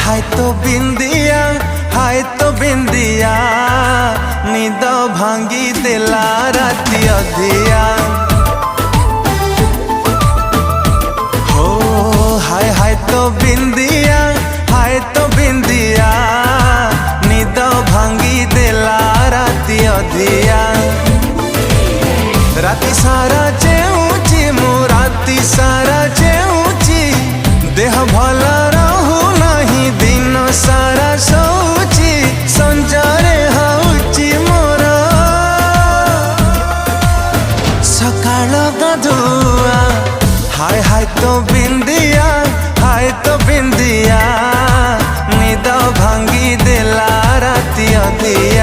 हाय तो बिंदिया, हाय तो बिंदिया, निद भांगी देला राती अधिया। हो हाय हाय तो बिंदिया, हाय तो बिंदिया, निद भांगी देला राती अधिया। राती सारा चेऊची मु राती सारा चेऊची, देह भला रहू नहीं दिन सारा सोची, संजारे हाउची मोर सकाळ गाधुआ। हाय हाय तो बिंदिया, हाय तो बिंदिया, निद भांगी देला राती अधिया।